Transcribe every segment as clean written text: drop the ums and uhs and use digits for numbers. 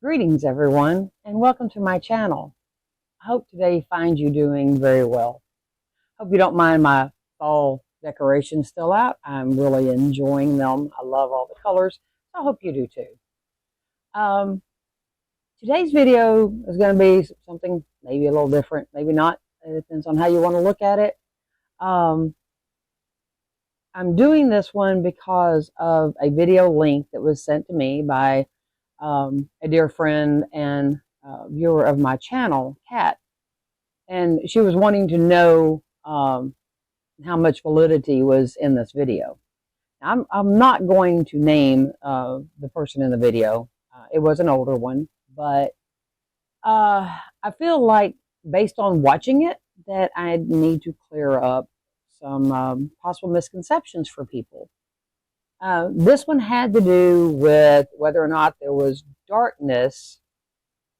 Greetings everyone, and welcome to my channel. I hope today finds you doing very well. Hope you don't mind my fall decorations still out. I'm really enjoying them. I love all the colors. I hope you do too. Today's video is going to be something maybe a little different, maybe not. It depends on how you want to look at it. I'm doing this one because of a video link that was sent to me by a dear friend and viewer of my channel, Kat, and she was wanting to know how much validity was in this video. Now, I'm not going to name the person in the video. It was an older one, but I feel like based on watching it that I need to clear up some possible misconceptions for people. This one had to do with whether or not there was darkness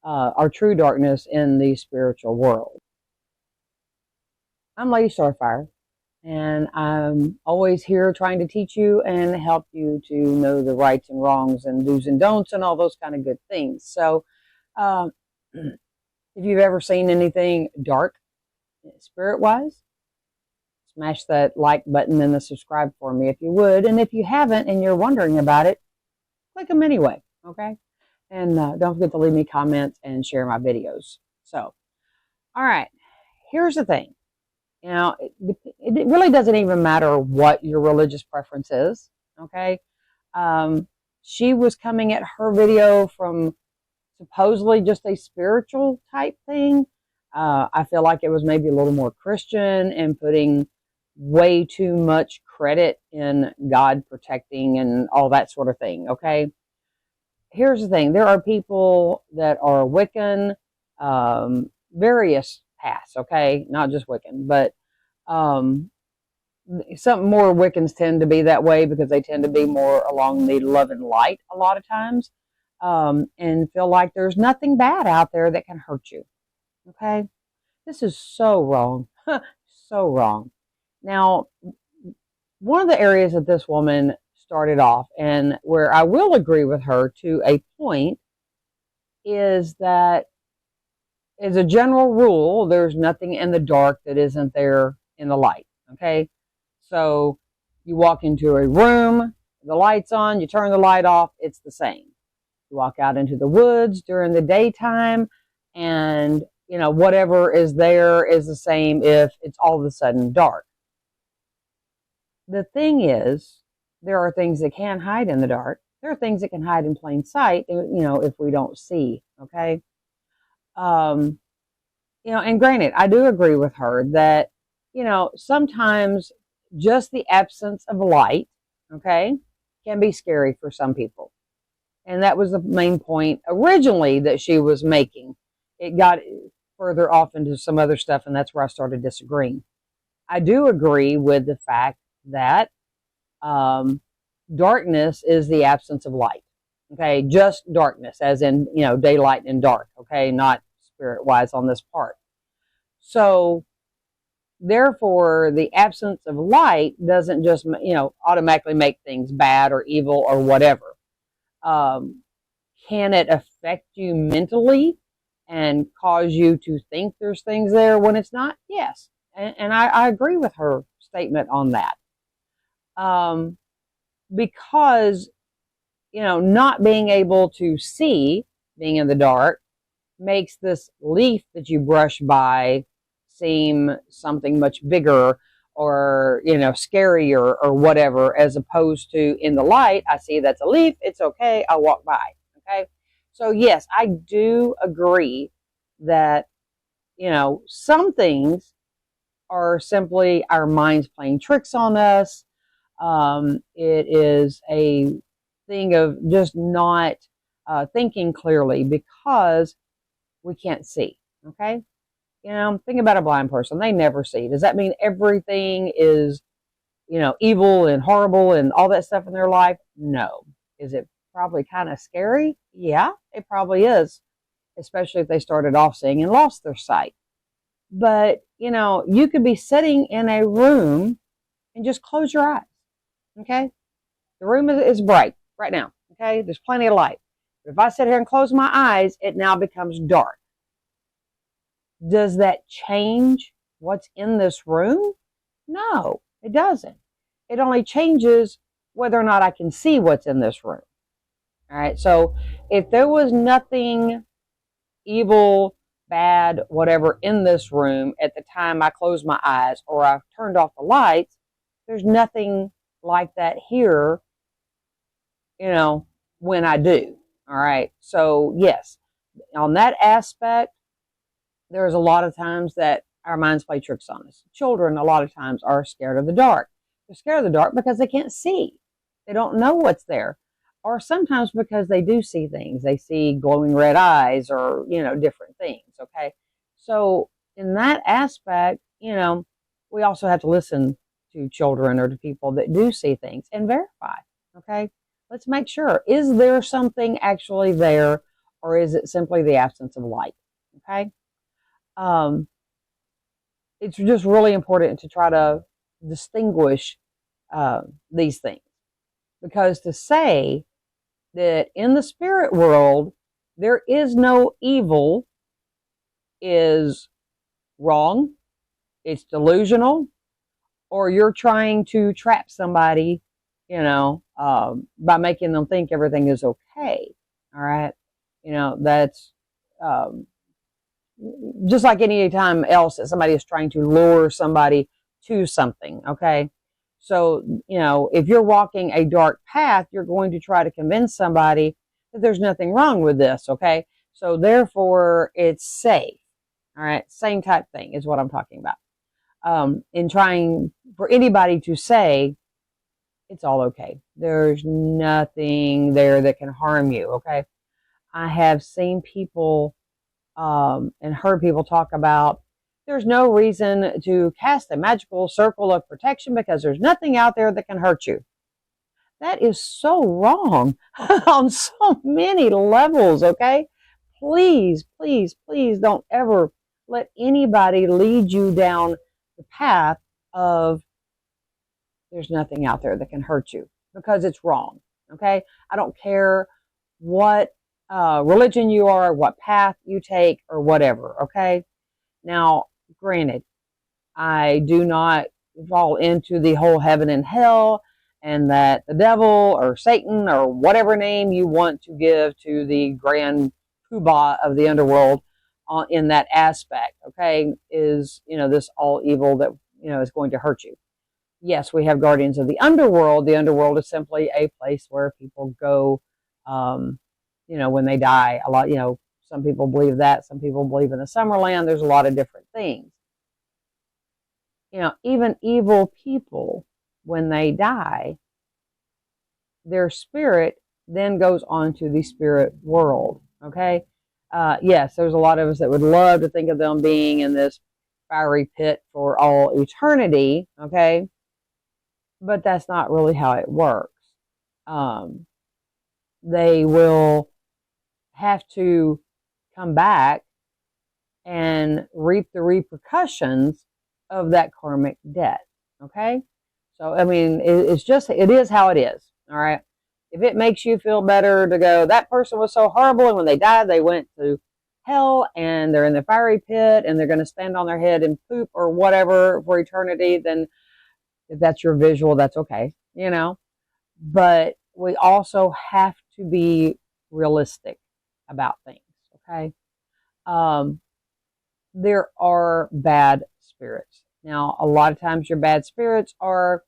or true darkness in the spiritual world. I'm Lady Starfire, and I'm always here trying to teach you and help you to know the rights and wrongs and do's and don'ts and all those kind of good things. So if you've ever seen anything dark spirit-wise, smash that like button and the subscribe for me if you would. And if you haven't and you're wondering about it, click them anyway, okay? And don't forget to leave me comments and share my videos. So, all right, here's the thing. You know, it really doesn't even matter what your religious preference is, okay? She was coming at her video from supposedly just a spiritual type thing. I feel like it was maybe a little more Christian and putting way too much credit in God protecting and all that sort of thing, okay? Here's the thing. There are people that are Wiccan, various paths, okay? Not just Wiccan, but some more Wiccans tend to be that way because they tend to be more along the love and light a lot of times, and feel like there's nothing bad out there that can hurt you, okay? This is so wrong, so wrong. Now, one of the areas that this woman started off, and where I will agree with her to a point, is that as a general rule, there's nothing in the dark that isn't there in the light, okay? So you walk into a room, the light's on, you turn the light off, it's the same. You walk out into the woods during the daytime, and you know, whatever is there is the same if it's all of a sudden dark. The thing is, there are things that can hide in the dark. There are things that can hide in plain sight, you know, if we don't see, okay? You know, and granted, I do agree with her that, you know, sometimes just the absence of light, okay, can be scary for some people. And that was the main point originally that she was making. It got further off into some other stuff, and that's where I started disagreeing. I do agree with the fact that darkness is the absence of light, okay? Just darkness, as in, you know, daylight and dark, okay? Not spirit-wise on this part. So, therefore, the absence of light doesn't just, you know, automatically make things bad or evil or whatever. Can it affect you mentally and cause you to think there's things there when it's not? Yes. And I agree with her statement on that. Because, you know, not being able to see, being in the dark, makes this leaf that you brush by seem something much bigger or, you know, scarier or whatever, as opposed to in the light, I see that's a leaf, it's okay, I'll walk by, okay? So yes, I do agree that, you know, some things are simply our minds playing tricks on us. It is a thing of just not thinking clearly because we can't see, okay? You know, think about a blind person. They never see. Does that mean everything is, you know, evil and horrible and all that stuff in their life? No. Is it probably kind of scary? Yeah, it probably is, especially if they started off seeing and lost their sight. But, you know, you could be sitting in a room and just close your eyes, okay? The room is bright right now, okay? There's plenty of light. But if I sit here and close my eyes, it now becomes dark. Does that change what's in this room? No, it doesn't. It only changes whether or not I can see what's in this room. All right. So if there was nothing evil, bad, whatever in this room at the time I closed my eyes or I turned off the lights, there's nothing like that here, when I do. All right. So yes, on that aspect, there's a lot of times that our minds play tricks on us. Children, a lot of times, are scared of the dark. They're scared of the dark because they can't see. They don't know what's there. Or sometimes because they do see things. They see glowing red eyes or, different things. Okay. So in that aspect, we also have to listen to children or to people that do see things and verify. Okay. Let's make sure. Is there something actually there, or is it simply the absence of light? Okay. It's just really important to try to distinguish these things, because to say that in the spirit world there is no evil is wrong, it's delusional, or you're trying to trap somebody, by making them think everything is okay. All right. That's just like any time else that somebody is trying to lure somebody to something. Okay. So, if you're walking a dark path, you're going to try to convince somebody that there's nothing wrong with this. Okay. So therefore it's safe. All right. Same type thing is what I'm talking about. In trying for anybody to say it's all okay. There's nothing there that can harm you. Okay. I have seen people and heard people talk about there's no reason to cast a magical circle of protection because there's nothing out there that can hurt you. That is so wrong on so many levels, okay? Please, please, please don't ever let anybody lead you down the path of there's nothing out there that can hurt you, because it's wrong, okay? I don't care what religion you are, what path you take, or whatever, okay? Now, granted, I do not fall into the whole heaven and hell, and that the devil or Satan or whatever name you want to give to the grand poobah of the underworld in that aspect, okay, is, this all evil that, is going to hurt you. Yes, we have guardians of the underworld. The underworld is simply a place where people go, when they die. A lot, some people believe that. Some people believe in the Summerland. There's a lot of different things. Even evil people, when they die, their spirit then goes on to the spirit world. Okay. Yes, there's a lot of us that would love to think of them being in this fiery pit for all eternity. Okay. But that's not really how it works. They will have to come back and reap the repercussions of that karmic debt. Okay. So, I mean, it is how it is. All right. If it makes you feel better to go, that person was so horrible, and when they died, they went to hell and they're in the fiery pit and they're going to stand on their head and poop or whatever for eternity, then if that's your visual, that's okay, but we also have to be realistic about things. Okay. There are bad spirits. Now, a lot of times your bad spirits are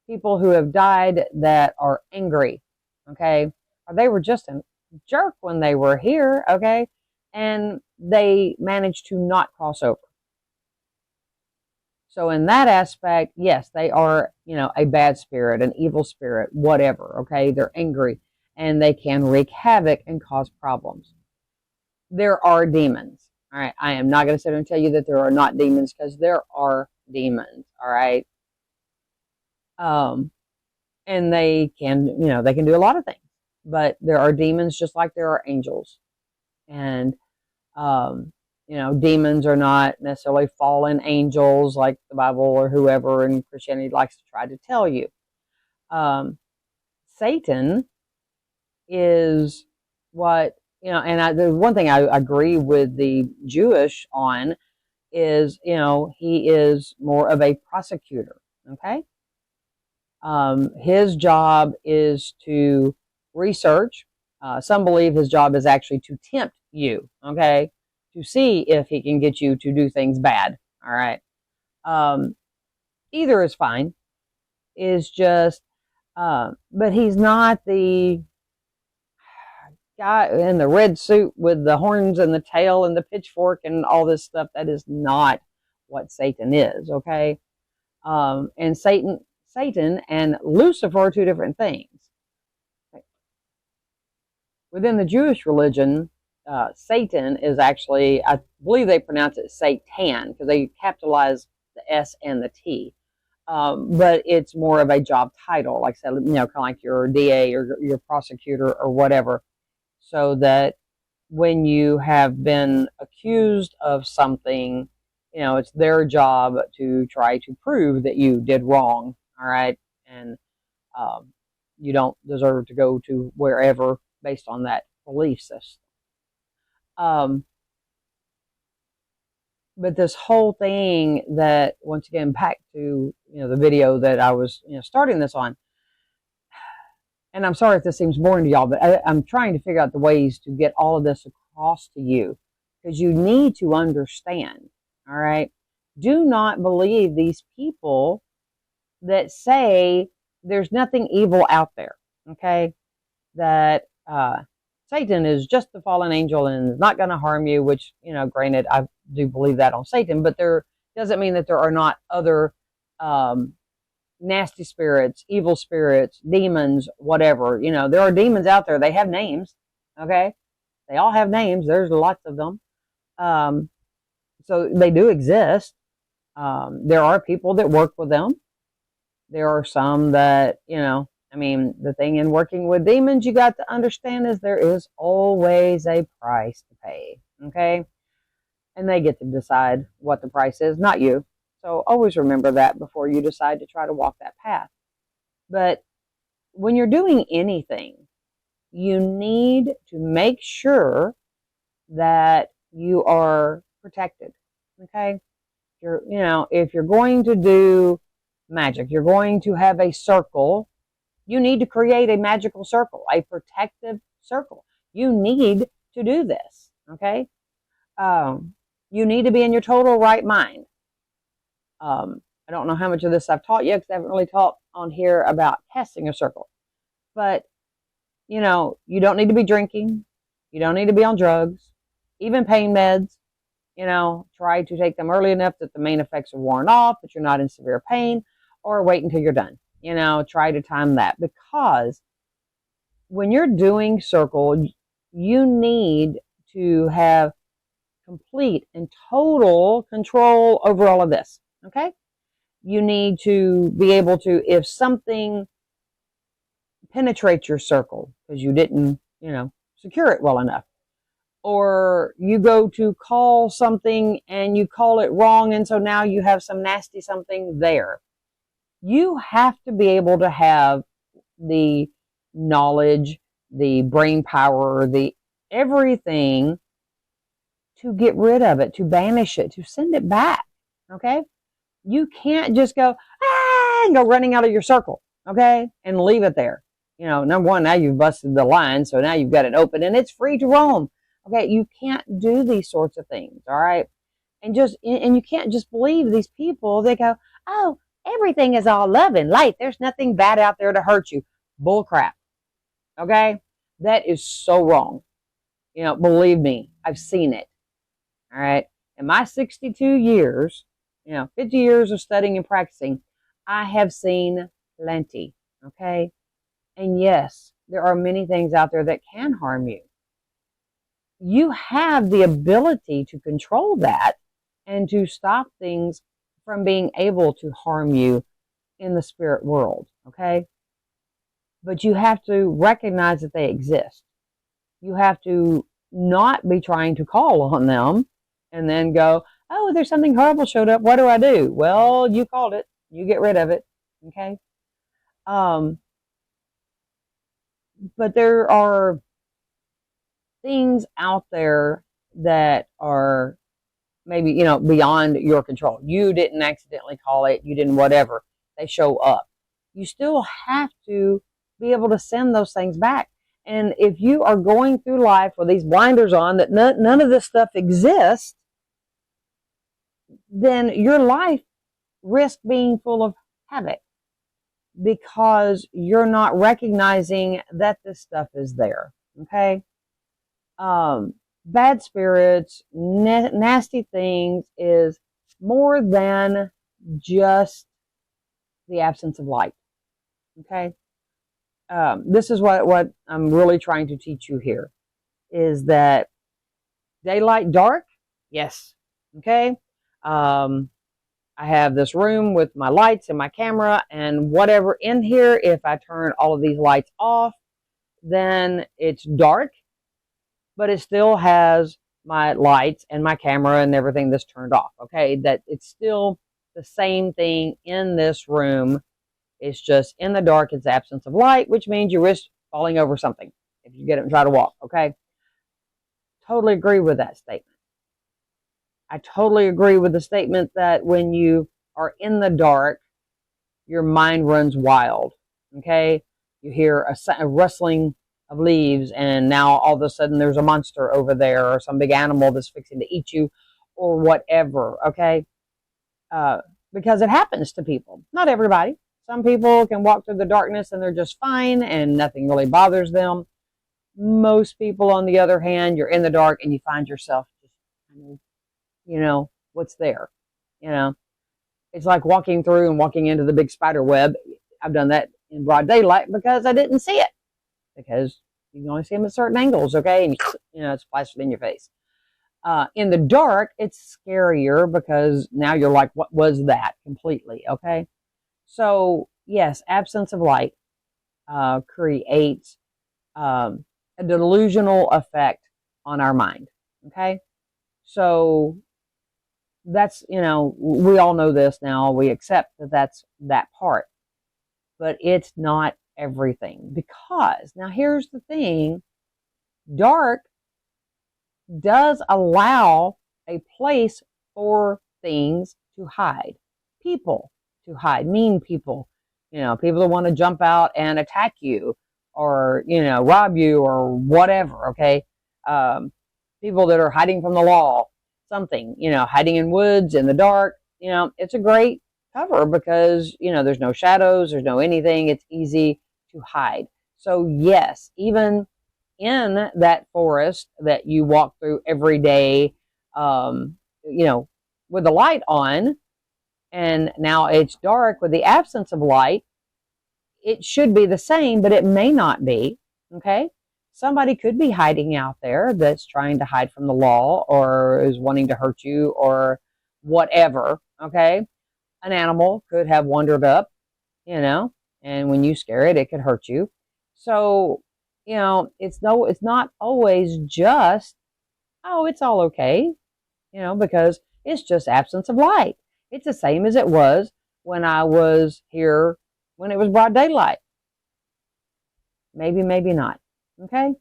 people who have died that are angry. Okay. Or they were just a jerk when they were here. Okay. And they managed to not cross over. So in that aspect, yes, they are, a bad spirit, an evil spirit, whatever. Okay. They're angry and they can wreak havoc and cause problems. There are demons. All right. I am not going to sit here and tell you that there are not demons, because there are demons. All right. And they can do a lot of things, but there are demons just like there are angels. And, demons are not necessarily fallen angels like the Bible or whoever in Christianity likes to try to tell you. Satan is what, and the one thing I agree with the Jewish on is, he is more of a prosecutor. Okay. His job is to research. Some believe his job is actually to tempt you. Okay. To see if he can get you to do things bad. All right. Um, Either is fine. Is just, but he's not the guy in the red suit with the horns and the tail and the pitchfork and all this stuff. That is not what Satan is. Okay. And Satan and Lucifer are two different things. Within the Jewish religion, Satan is actually, I believe they pronounce it Satan because they capitalize the S and the T. But it's more of a job title, like I said, kind of like your DA or your prosecutor or whatever, so that when you have been accused of something, it's their job to try to prove that you did wrong. All right. And you don't deserve to go to wherever based on that belief system. But this whole thing that, once again, back to, the video that I was, starting this on, and I'm sorry if this seems boring to y'all, but I'm trying to figure out the ways to get all of this across to you, because you need to understand. All right. Do not believe these people that say there's nothing evil out there. Okay. That, Satan is just the fallen angel and is not going to harm you, which, granted, I do believe that on Satan, but there doesn't mean that there are not other, nasty spirits, evil spirits, demons, whatever. There are demons out there. They have names. Okay. They all have names. There's lots of them. So they do exist. There are people that work with them. There are some that, the thing in working with demons you got to understand is there is always a price to pay. Okay. And they get to decide what the price is, not you. So always remember that before you decide to try to walk that path. But when you're doing anything, you need to make sure that you are protected. Okay. If you're going to do magic, you're going to have a circle, you need to create a magical circle, a protective circle. You need to do this. Okay. You need to be in your total right mind. I don't know how much of this I've taught yet, because I haven't really taught on here about casting a circle. But, you don't need to be drinking. You don't need to be on drugs, even pain meds. Try to take them early enough that the main effects are worn off, but you're not in severe pain, or wait until you're done. Try to time that, because when you're doing circle, you need to have complete and total control over all of this. Okay. You need to be able to, if something penetrates your circle because you didn't, secure it well enough, or you go to call something and you call it wrong, and so now you have some nasty something there. You have to be able to have the knowledge, the brain power, the everything to get rid of it, to banish it, to send it back. Okay. You can't just go, and go running out of your circle. Okay. And leave it there. Number one, now you've busted the line. So now you've got it open and it's free to roam. Okay. You can't do these sorts of things. All right. And you can't just believe these people. They go, oh, everything is all love and light. There's nothing bad out there to hurt you. Bull crap. Okay. That is so wrong. Believe me, I've seen it. All right. In my 62 years, 50 years of studying and practicing, I have seen plenty. Okay. And yes, there are many things out there that can harm you. You have the ability to control that and to stop things from being able to harm you in the spirit world. Okay. But you have to recognize that they exist. You have to not be trying to call on them and then go, oh, there's something horrible showed up. What do I do? Well, you called it. You get rid of it. Okay. But there are things out there that are maybe, beyond your control. You didn't accidentally call it, you didn't whatever. They show up. You still have to be able to send those things back. And if you are going through life with these blinders on that none of this stuff exists, then your life risks being full of havoc because you're not recognizing that this stuff is there. Okay? Bad spirits, nasty things is more than just the absence of light. Okay? This is what I'm really trying to teach you here, is that daylight, dark, yes. Okay? I have this room with my lights and my camera and whatever in here. If I turn all of these lights off, then it's dark, but it still has my lights and my camera and everything that's turned off. Okay, that it's still the same thing in this room. It's just in the dark, it's absence of light, which means you risk falling over something if you get up and try to walk. Okay, totally agree with that statement. I totally agree with the statement that when you are in the dark, your mind runs wild. Okay, you hear a rustling of leaves, and now all of a sudden there's a monster over there, or some big animal that's fixing to eat you, or whatever. Okay, because it happens to people. Not everybody. Some people can walk through the darkness and they're just fine, and nothing really bothers them. Most people, on the other hand, you're in the dark and you find yourself just kind of, what's there. It's like walking through and walking into the big spider web. I've done that in broad daylight because I didn't see it, because you can only see them at certain angles. Okay, and it's plastered in your face. In the dark, it's scarier because now you're like, what was that completely? Okay, so yes, absence of light creates a delusional effect on our mind. Okay, so that's, we all know this now. We accept that that's that part, but it's not everything. Because now here's the thing, dark does allow a place for things to hide, people to hide, mean people, people that want to jump out and attack you, or, rob you, or whatever. Okay. People that are hiding from the law, something, hiding in woods in the dark. It's a great cover because, there's no shadows, there's no anything. It's easy to hide. So yes, even in that forest that you walk through every day, with the light on, and now it's dark with the absence of light, it should be the same, but it may not be. Okay. Somebody could be hiding out there that's trying to hide from the law, or is wanting to hurt you, or whatever. Okay. An animal could have wandered up, and when you scare it, it could hurt you. So, it's not always just, oh, it's all okay, because it's just absence of light. It's the same as it was when I was here when it was broad daylight. Maybe, maybe not. Okay?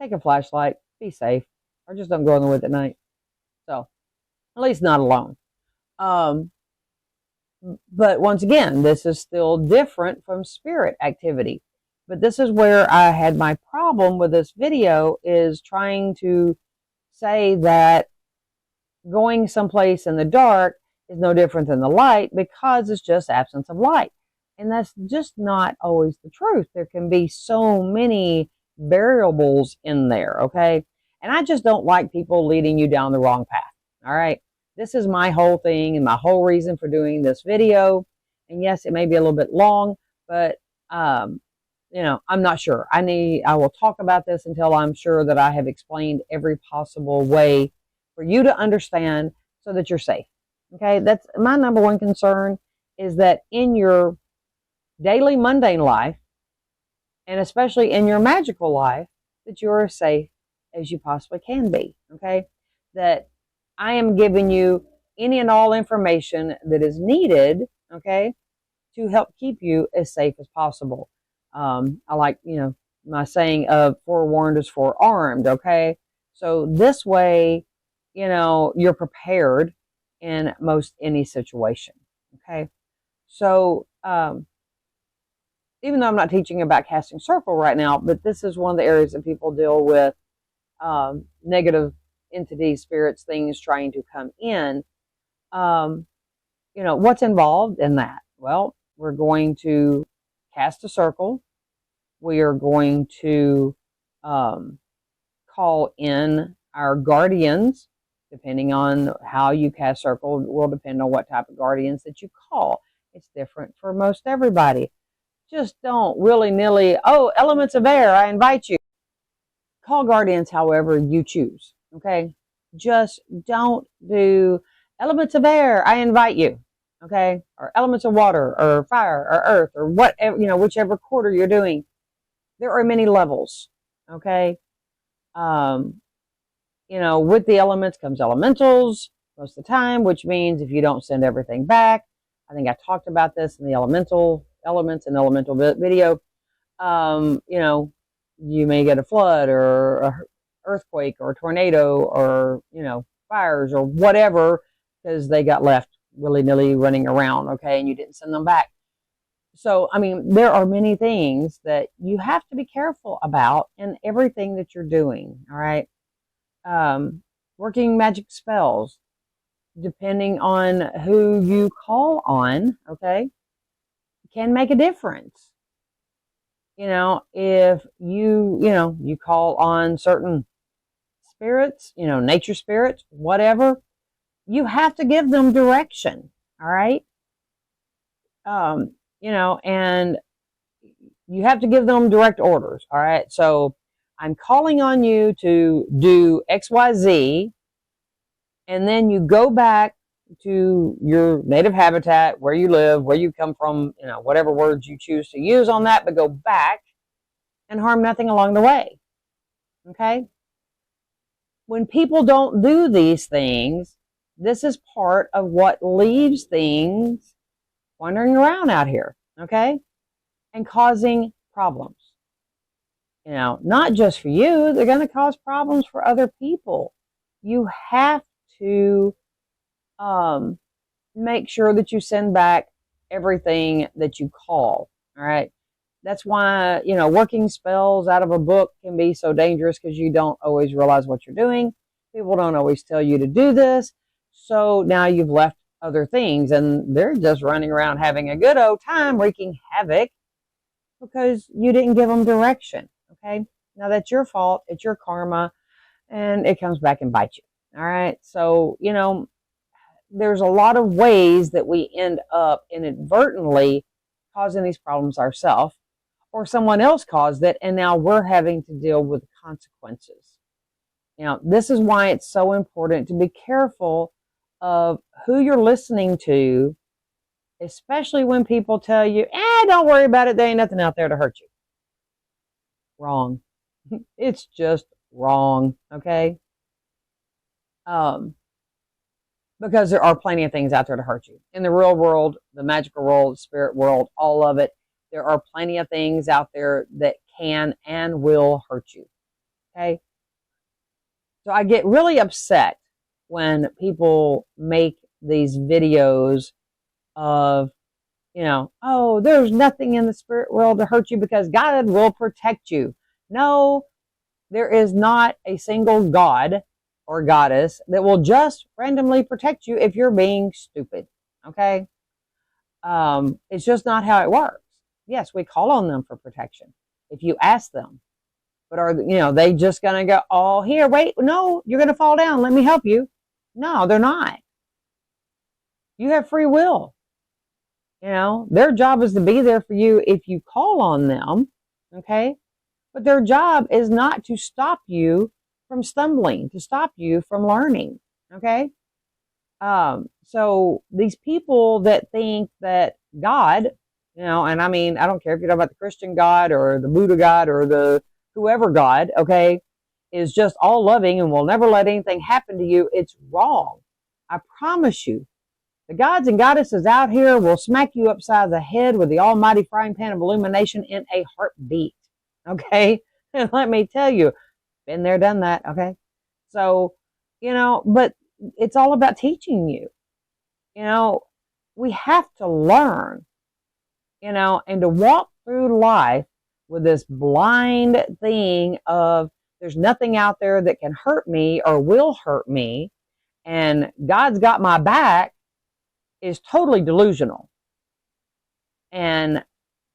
Take a flashlight. Be safe. Or just don't go in the woods at night. So, at least not alone. But once again, this is still different from spirit activity. But this is where I had my problem with this video, is trying to say that going someplace in the dark is no different than the light, because it's just absence of light. And that's just not always the truth. There can be so many variables in there, okay? And I just don't like people leading you down the wrong path, all right? This is my whole thing and my whole reason for doing this video. And yes, it may be a little bit long, but, I'm not sure. I will talk about this until I'm sure that I have explained every possible way for you to understand, so that you're safe, okay? That's my number one concern, is that in your daily mundane life, and especially in your magical life, that you're as safe as you possibly can be, okay? That I am giving you any and all information that is needed, okay, to help keep you as safe as possible. I like, my saying of forewarned is forearmed, okay? So this way, you're prepared in most any situation, okay? So, even though I'm not teaching about casting circle right now, but this is one of the areas that people deal with negative entities, spirits, things trying to come in. What's involved in that? Well, we're going to cast a circle. We are going to call in our guardians. Depending on how you cast circle will depend on what type of guardians that you call. It's different for most everybody. Just don't willy-nilly, elements of air, I invite you. Call guardians however you choose, okay? Just don't do elements of air, I invite you, okay? Or elements of water or fire or earth or whatever, whichever quarter you're doing. There are many levels, okay? With the elements comes elementals most of the time, which means if you don't send everything back, I think I talked about this in the elements and elemental video, you may get a flood or a earthquake or a tornado or, fires or whatever, because they got left willy-nilly running around, okay, and you didn't send them back. So, there are many things that you have to be careful about in everything that you're doing, all right? Working magic spells, depending on who you call on, okay, can make a difference. If you call on certain spirits, nature spirits, whatever, you have to give them direction, all right? And you have to give them direct orders, all right? So I'm calling on you to do XYZ, and then you go back to your native habitat, where you live, where you come from, whatever words you choose to use on that, but go back and harm nothing along the way, okay? When people don't do these things, this is part of what leaves things wandering around out here, okay? And causing problems. Not just for you, they're going to cause problems for other people. You have to make sure that you send back everything that you call, all right? That's why, working spells out of a book can be so dangerous, because you don't always realize what you're doing. People don't always tell you to do this. So now you've left other things, and they're just running around having a good old time wreaking havoc because you didn't give them direction, okay? Now that's your fault. It's your karma, and it comes back and bites you, all right? So, there's a lot of ways that we end up inadvertently causing these problems ourselves, or someone else caused it, and now we're having to deal with the consequences. This is why it's so important to be careful of who you're listening to, especially when people tell you, don't worry about it, there ain't nothing out there to hurt you. Wrong. It's just wrong, okay? Because there are plenty of things out there to hurt you. In the real world, the magical world, the spirit world, all of it, there are plenty of things out there that can and will hurt you, okay? So I get really upset when people make these videos of, there's nothing in the spirit world to hurt you because God will protect you. No, there is not a single God or goddess that will just randomly protect you if you're being stupid, okay? It's just not how it works. Yes, we call on them for protection if you ask them. But are they just going to go, oh, here, wait, no, you're going to fall down, let me help you. No, they're not. You have free will. Their job is to be there for you if you call on them, okay? But their job is not to stop you from stumbling, to stop you from learning, okay? So these people that think that God, and I don't care if you're talking about the Christian God or the Buddha God or the whoever God, okay, is just all loving and will never let anything happen to you, it's wrong. I promise you, the gods and goddesses out here will smack you upside the head with the almighty frying pan of illumination in a heartbeat. Okay. And let me tell you, been there, done that. Okay. So, but it's all about teaching you, you know, we have to learn, and to walk through life with this blind thing of there's nothing out there that can hurt me or will hurt me, and God's got my back is totally delusional. And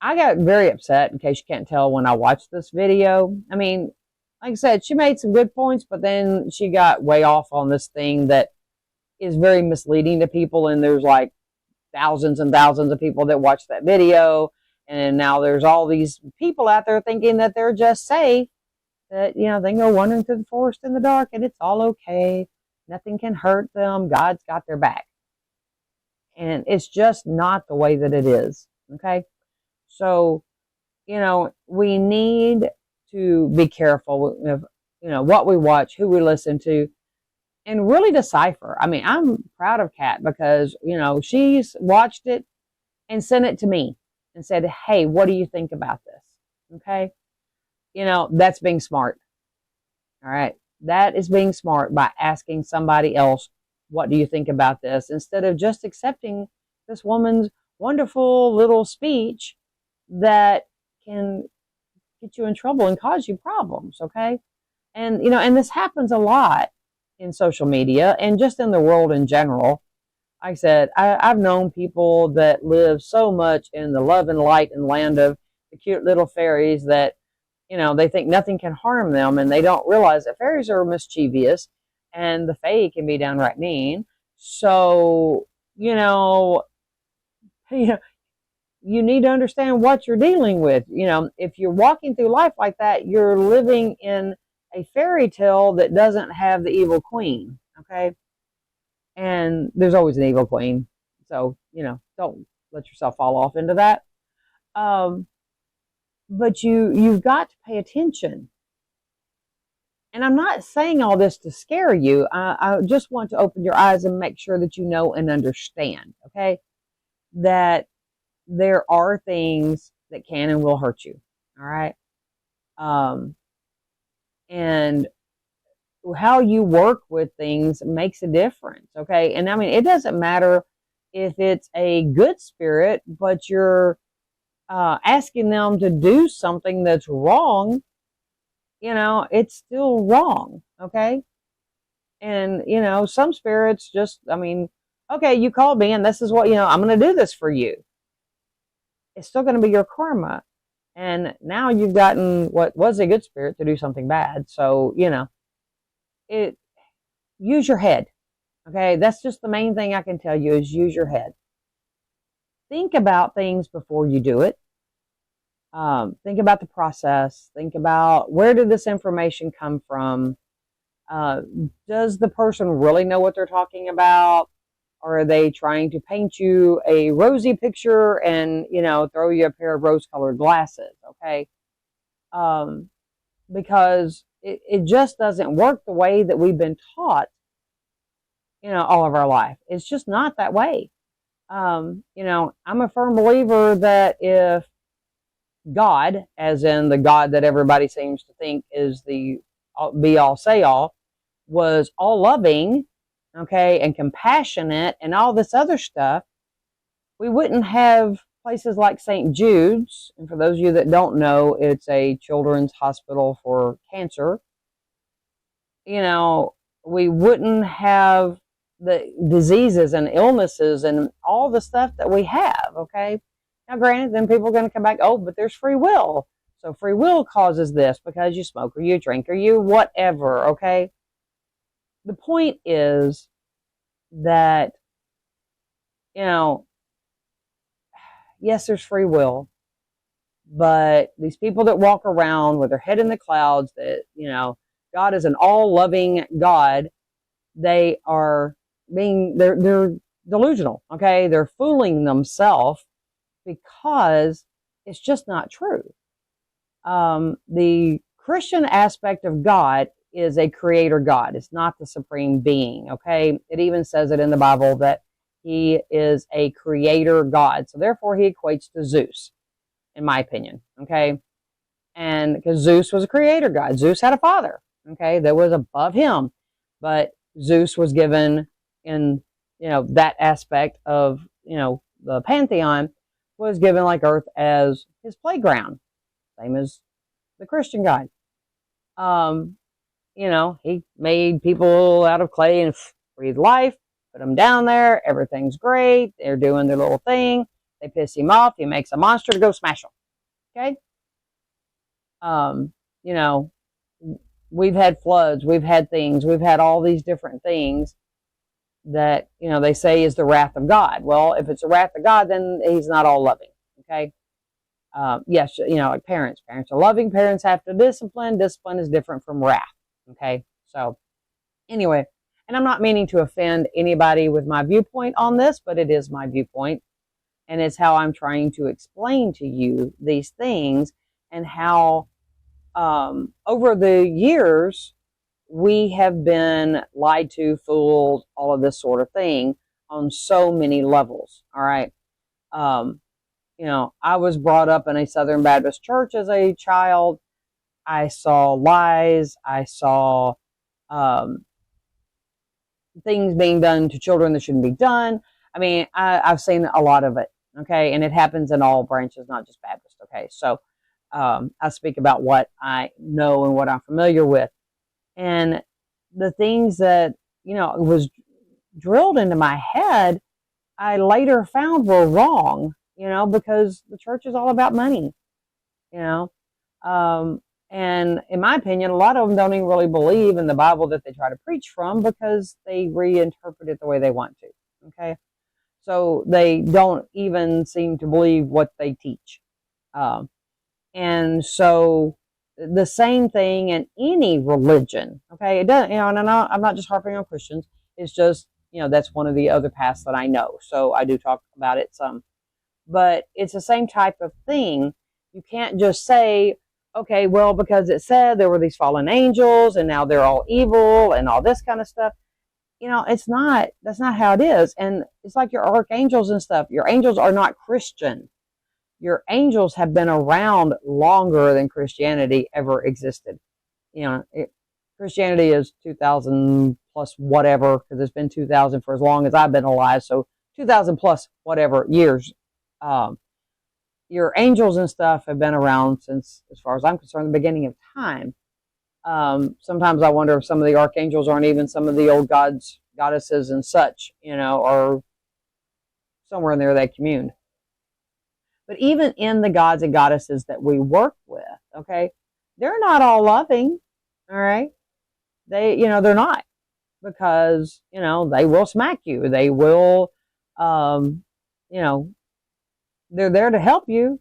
I got very upset, in case you can't tell, when I watched this video. I mean, like I said, she made some good points, but then she got way off on this thing that is very misleading to people. And there's like thousands and thousands of people that watch that video. And now there's all these people out there thinking that they're just safe, that, they can go wandering through the forest in the dark and it's all okay. Nothing can hurt them. God's got their back. And it's just not the way that it is. Okay. So, we need to be careful of, what we watch, who we listen to, and really decipher. I mean, I'm proud of Kat because, she's watched it and sent it to me and said, hey, what do you think about this? Okay. That's being smart. All right. That is being smart, by asking somebody else, what do you think about this? Instead of just accepting this woman's wonderful little speech that can get you in trouble and cause you problems. Okay. And, and this happens a lot in social media and just in the world in general. Like I said, I've known people that live so much in the love and light and land of the cute little fairies that, they think nothing can harm them, and they don't realize that fairies are mischievous and the fae can be downright mean. So, you need to understand what you're dealing with. If you're walking through life like that, you're living in a fairy tale that doesn't have the evil queen. Okay. And there's always an evil queen. So, don't let yourself fall off into that. But you've got to pay attention. And I'm not saying all this to scare you. I just want to open your eyes and make sure that you know and understand, okay, that there are things that can and will hurt you, all right? And how you work with things makes a difference, okay? And I mean, it doesn't matter if it's a good spirit, but you're asking them to do something that's wrong, it's still wrong, okay? And, some spirits just, okay, you called me and this is what, I'm going to do this for you. It's still going to be your karma. And now you've gotten what was a good spirit to do something bad. So, use your head, okay? That's just the main thing I can tell you, is use your head. Think about things before you do it. Think about the process. Think about, where did this information come from? Does the person really know what they're talking about? Or are they trying to paint you a rosy picture and, throw you a pair of rose-colored glasses, okay? Because it just doesn't work the way that we've been taught, all of our life. It's just not that way. I'm a firm believer that if God, as in the God that everybody seems to think is the be all say all, was all loving, okay, and compassionate and all this other stuff, we wouldn't have places like St. Jude's. And for those of you that don't know, it's a children's hospital for cancer. We wouldn't have the diseases and illnesses and all the stuff that we have, okay? Now, granted, then people are going to come back, oh, but there's free will. So free will causes this because you smoke or you drink or you whatever, okay? The point is that, yes, there's free will, but these people that walk around with their head in the clouds that, God is an all-loving God, they're delusional, okay? They're fooling themselves because it's just not true. The Christian aspect of God is a creator God. It's not the supreme being, okay? It even says it in the Bible that he is a creator God. So therefore he equates to Zeus, in my opinion, okay? And because Zeus was a creator god, Zeus had a father, okay, that was above him, but Zeus was given in, that aspect of, the pantheon, was given like Earth as his playground, same as the Christian God. He made people out of clay and breathed life, put them down there. Everything's great. They're doing their little thing. They piss him off. He makes a monster to go smash them. Okay. You know, we've had floods. We've had things. We've had all these different things that, they say is the wrath of God. Well, if it's the wrath of God, then he's not all loving. Okay. Yes, like parents. Parents are loving. Parents have to discipline. Discipline is different from wrath. Okay. So anyway, and I'm not meaning to offend anybody with my viewpoint on this, but it is my viewpoint. And it's how I'm trying to explain to you these things, and how over the years we have been lied to, fooled, all of this sort of thing on so many levels. All right. I was brought up in a Southern Baptist church as a child. I saw lies. I saw things being done to children that shouldn't be done. I mean, I've seen a lot of it. Okay. And it happens in all branches, not just Baptist. Okay. So I speak about what I know and what I'm familiar with. And the things that, was drilled into my head, I later found were wrong, because the church is all about money, and in my opinion, a lot of them don't even really believe in the Bible that they try to preach from, because they reinterpret it the way they want to. Okay. So they don't even seem to believe what they teach. And so the same thing in any religion. Okay. It doesn't, and I'm not just harping on Christians. It's just, that's one of the other paths that I know. So I do talk about it some, but it's the same type of thing. You can't just say, okay, well, because it said there were these fallen angels and now they're all evil and all this kind of stuff. That's not how it is. And it's like your archangels and stuff. Your angels are not Christian. Your angels have been around longer than Christianity ever existed. Christianity is 2000 plus whatever, because it's been 2000 for as long as I've been alive. So 2000 plus whatever years. Your angels and stuff have been around since, as far as I'm concerned, the beginning of time. Sometimes I wonder if some of the archangels aren't even some of the old gods, goddesses and such, or somewhere in there they communed. But even in the gods and goddesses that we work with, okay, they're not all loving. All right. They're not, because, they will smack you. They will, they're there to help you.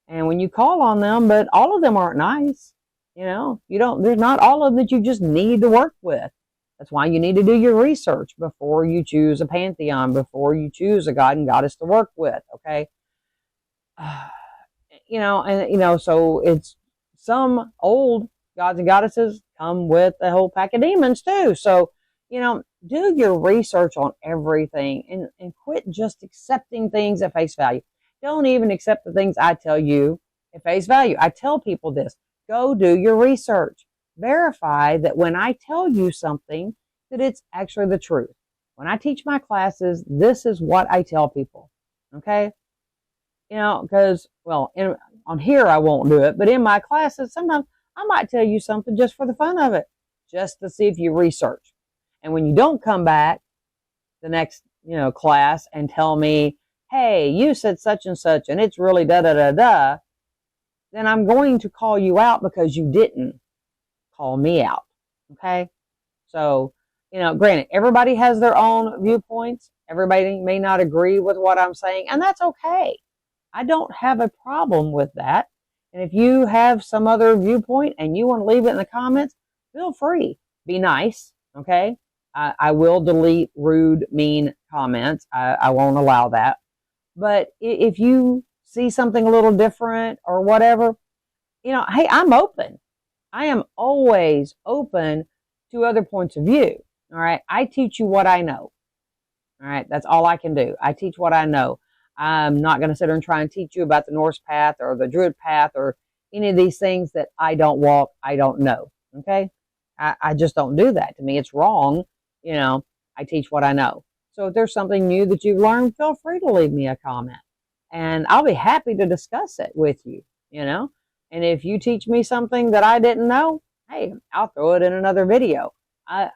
And when you call on them, but all of them aren't nice. There's not all of them that you just need to work with. That's why you need to do your research before you choose a pantheon, before you choose a god and goddess to work with. Okay. So it's some old gods and goddesses come with a whole pack of demons too. So, do your research on everything, and quit just accepting things at face value. Don't even accept the things I tell you at face value. I tell people this: go do your research. Verify that when I tell you something, that it's actually the truth. When I teach my classes, this is what I tell people. Okay. Because, well, on here I won't do it, but in my classes, sometimes I might tell you something just for the fun of it, just to see if you research. And when you don't come back the next, class and tell me, hey, you said such and such, and it's really da da da da, then I'm going to call you out because you didn't call me out. Okay. So, granted, everybody has their own viewpoints. Everybody may not agree with what I'm saying, and that's okay. I don't have a problem with that. And if you have some other viewpoint and you want to leave it in the comments, feel free. Be nice. Okay. I will delete rude, mean comments. I won't allow that. But if you see something a little different or whatever, hey, I'm open. I am always open to other points of view. All right. I teach you what I know. All right. That's all I can do. I teach what I know. I'm not going to sit there and try and teach you about the Norse path or the Druid path or any of these things that I don't walk, I don't know. Okay. I just don't do that. To me, it's wrong. I teach what I know. So if there's something new that you've learned, feel free to leave me a comment and I'll be happy to discuss it with you, and if you teach me something that I didn't know, hey, I'll throw it in another video. I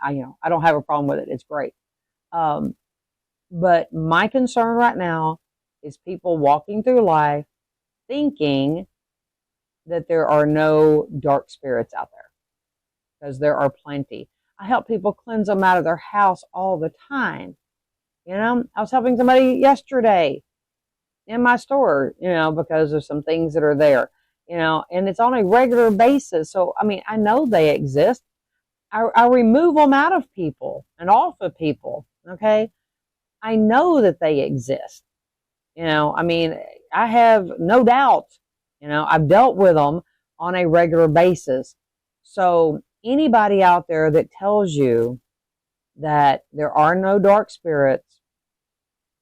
don't have a problem with it. It's great. But my concern right now is people walking through life thinking that there are no dark spirits out there, because there are plenty. I help people cleanse them out of their house all the time. I was helping somebody yesterday in my store, because of some things that are there, and it's on a regular basis. So, I know they exist. I remove them out of people and off of people. Okay. I know that they exist. I have no doubt, I've dealt with them on a regular basis. So anybody out there that tells you that there are no dark spirits,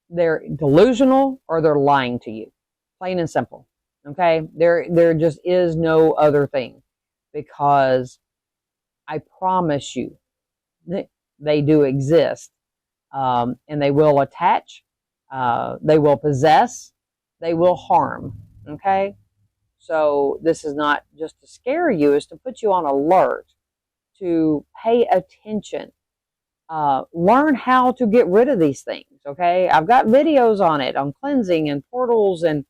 they're delusional or they're lying to you. Plain and simple. Okay? There just is no other thing, because I promise you they do exist, and they will attach, they will possess, they will harm. Okay? So this is not just to scare you, it's to put you on alert, to pay attention. Learn how to get rid of these things. Okay, I've got videos on it, on cleansing and portals and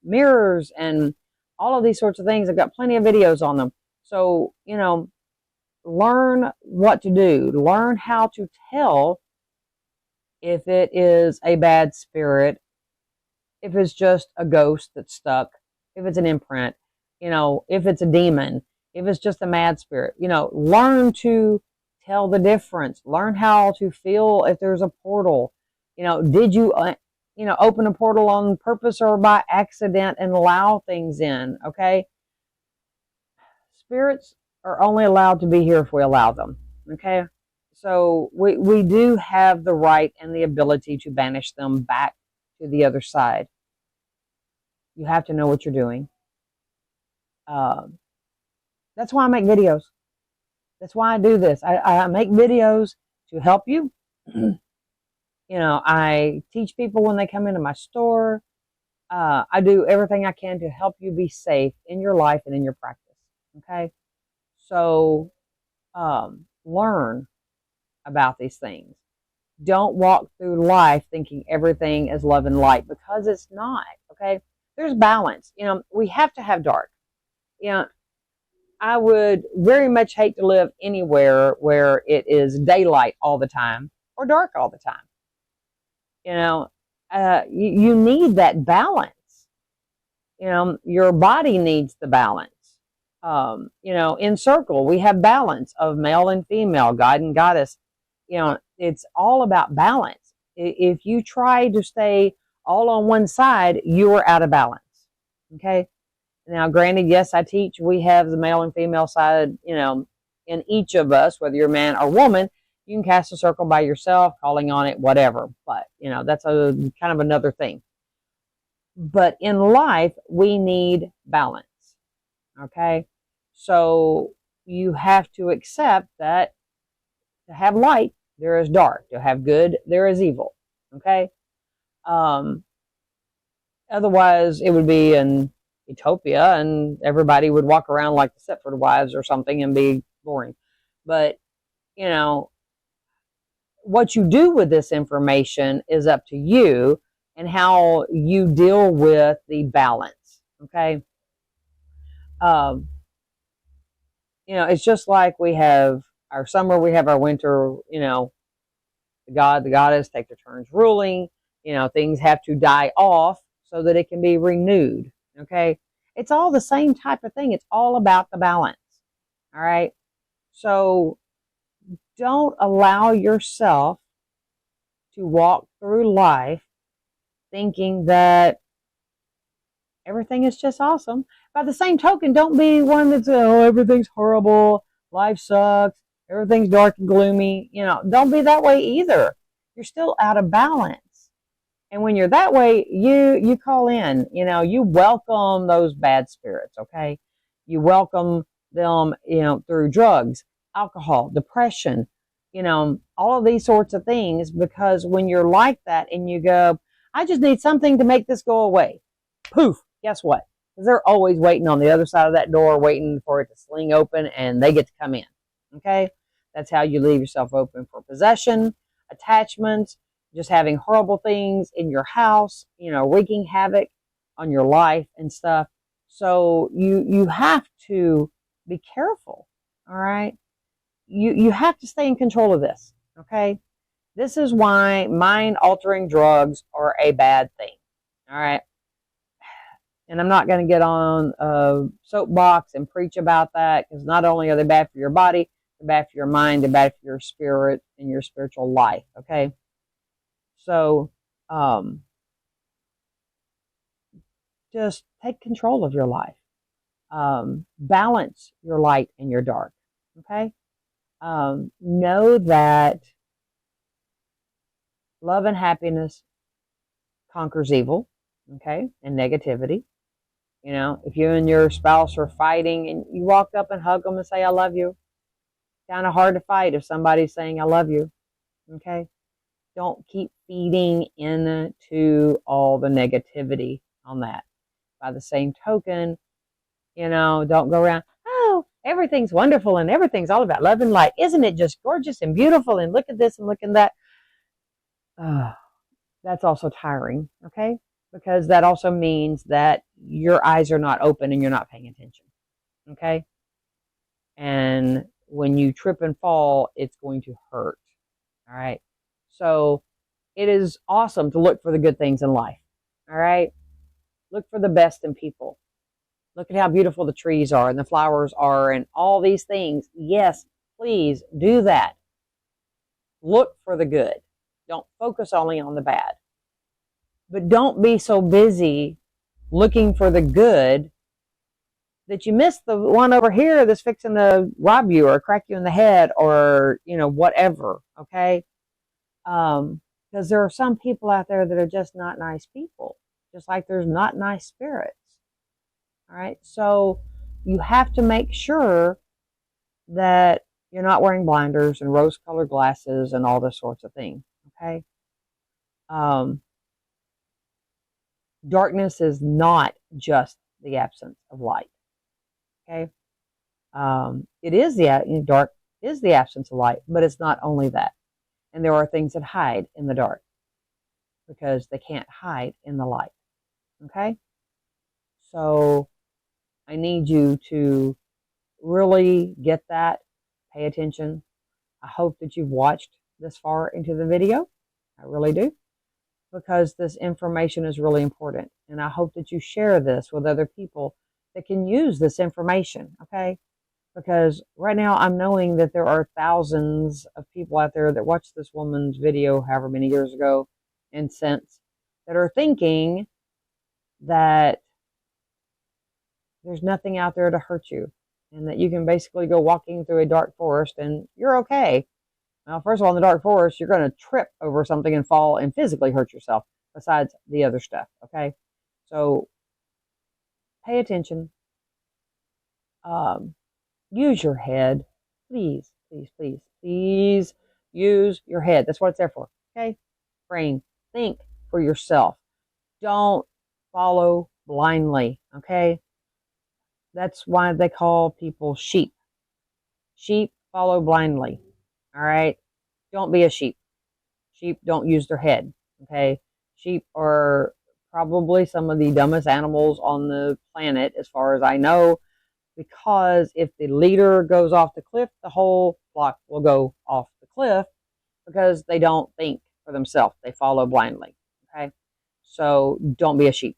mirrors and all of these sorts of things. I've got plenty of videos on them. So, learn what to do. Learn how to tell if it is a bad spirit, if it's just a ghost that's stuck, if it's an imprint, if it's a demon, if it's just a mad spirit. Learn to tell the difference. Learn how to feel if there's a portal. Did you, open a portal on purpose or by accident and allow things in? Okay. Spirits are only allowed to be here if we allow them. Okay. So we do have the right and the ability to banish them back to the other side. You have to know what you're doing. That's why I make videos. That's why I do this. I make videos to help you. I teach people when they come into my store. I do everything I can to help you be safe in your life and in your practice. Okay? So, learn about these things. Don't walk through life thinking everything is love and light, because it's not. Okay? There's balance. We have to have dark. I would very much hate to live anywhere where it is daylight all the time or dark all the time. You need that balance. Your body needs the balance. In circle, we have balance of male and female, God and goddess. It's all about balance. If you try to stay all on one side, you are out of balance. Okay? Now, granted, yes, I teach, we have the male and female side, in each of us, whether you're a man or woman. You can cast a circle by yourself, calling on it, whatever. But, that's a kind of another thing. But in life, we need balance. Okay? So you have to accept that to have light, there is dark. To have good, there is evil. Okay? Otherwise, it would be an utopia and everybody would walk around like the Stepford Wives or something and be boring. But, what you do with this information is up to you and how you deal with the balance. Okay? It's just like we have our summer, we have our winter, the god, the goddess take their turns ruling. Things have to die off so that it can be renewed. Okay? It's all the same type of thing. It's all about the balance. All right? So don't allow yourself to walk through life thinking that everything is just awesome. By the same token, don't be one that's, everything's horrible, life sucks, everything's dark and gloomy. Don't be that way either. You're still out of balance. And when you're that way, you call in, you welcome those bad spirits, okay? You welcome them, through drugs, alcohol, depression, all of these sorts of things, because when you're like that and you go, I just need something to make this go away. Poof, guess what? Because they're always waiting on the other side of that door, waiting for it to sling open and they get to come in, okay? That's how you leave yourself open for possession, attachments, just having horrible things in your house, wreaking havoc on your life and stuff. So you have to be careful, all right? You have to stay in control of this, okay? This is why mind-altering drugs are a bad thing, all right? And I'm not going to get on a soapbox and preach about that, because not only are they bad for your body, they're bad for your mind, they're bad for your spirit and your spiritual life, okay? So just take control of your life. Balance your light and your dark, okay? Know that love and happiness conquers evil, okay, and negativity. If you and your spouse are fighting and you walk up and hug them and say, I love you, kind of hard to fight if somebody's saying, I love you, okay? Don't keep feeding into all the negativity on that. By the same token, don't go around, oh, everything's wonderful and everything's all about love and light. Isn't it just gorgeous and beautiful? And look at this and look at that. That's also tiring, okay? Because that also means that your eyes are not open and you're not paying attention, okay? And when you trip and fall, it's going to hurt, all right? So it is awesome to look for the good things in life, all right? Look for the best in people. Look at how beautiful the trees are and the flowers are and all these things. Yes, please do that. Look for the good. Don't focus only on the bad. But don't be so busy looking for the good that you miss the one over here that's fixing to rob you or crack you in the head or, whatever, okay? Because there are some people out there that are just not nice people, just like there's not nice spirits. All right, so you have to make sure that you're not wearing blinders and rose-colored glasses and all this sorts of things, okay? Darkness is not just the absence of light, okay? It is dark is the absence of light, but it's not only that. And there are things that hide in the dark because they can't hide in the light, okay? So I need you to really get that, pay attention. I hope that you've watched this far into the video. I really do, because this information is really important. And I hope that you share this with other people that can use this information, okay? Because right now I'm knowing that there are thousands of people out there that watched this woman's video however many years ago and since, that are thinking that there's nothing out there to hurt you and that you can basically go walking through a dark forest and you're okay. Now, first of all, in the dark forest, you're going to trip over something and fall and physically hurt yourself besides the other stuff, okay? So pay attention. Use your head. Please, please, please, please use your head. That's what it's there for, okay? Brain. Think for yourself. Don't follow blindly, okay? That's why they call people sheep. Sheep follow blindly, all right? Don't be a sheep. Sheep don't use their head, okay? Sheep are probably some of the dumbest animals on the planet, as far as I know, because if the leader goes off the cliff, the whole flock will go off the cliff because they don't think for themselves. They follow blindly, okay? So don't be a sheep.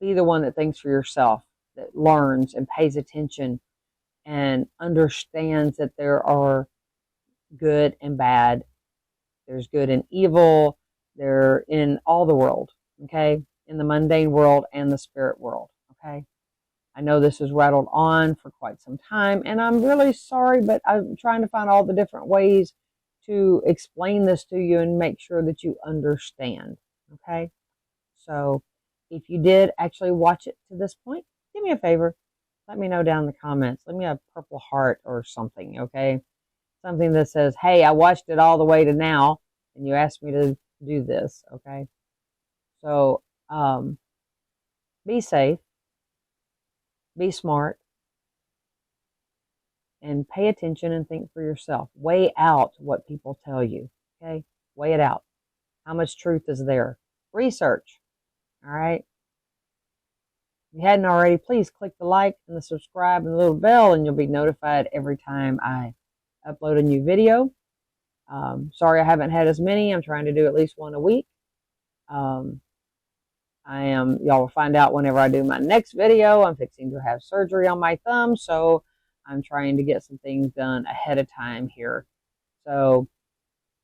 Be the one that thinks for yourself, that learns and pays attention and understands that there are good and bad. There's good and evil. They're in all the world, okay? In the mundane world and the spirit world, okay? I know this has rattled on for quite some time, and I'm really sorry, but I'm trying to find all the different ways to explain this to you and make sure that you understand. Okay? So if you did actually watch it to this point, do me a favor. Let me know down in the comments. Let me have a purple heart or something, okay? Something that says, hey, I watched it all the way to now, and you asked me to do this, okay? So be safe, be smart, and pay attention and think for yourself. Weigh out what people tell you, okay? Weigh it out. How much truth is there? Research, all right? If you hadn't already, please click the like and the subscribe and the little bell, and you'll be notified every time I upload a new video. Sorry I haven't had as many. I'm trying to do at least one a week. Y'all will find out whenever I do my next video. I'm fixing to have surgery on my thumb, so I'm trying to get some things done ahead of time here. So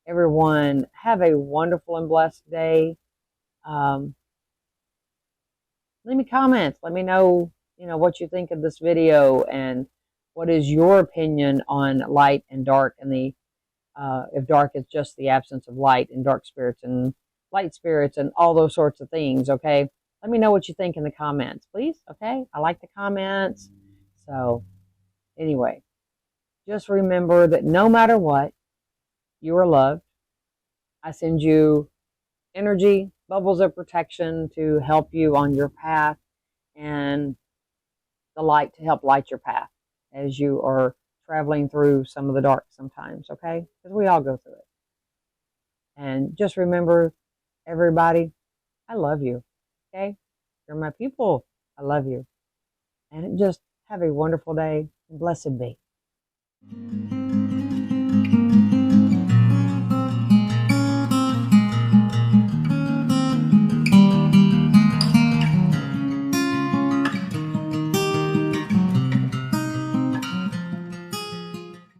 everyone, have a wonderful and blessed day. Leave me comments. Let me know, what you think of this video and what is your opinion on light and dark, and if dark is just the absence of light, and dark spirits and light spirits and all those sorts of things. Okay, let me know what you think in the comments, please. Okay, I like the comments. So anyway, just remember that no matter what, you are loved. I send you energy, bubbles of protection to help you on your path, and the light to help light your path as you are traveling through some of the dark sometimes, okay? Because we all go through it. And just remember, everybody, I love you, okay? You're my people. I love you. And just have a wonderful day, and blessed be.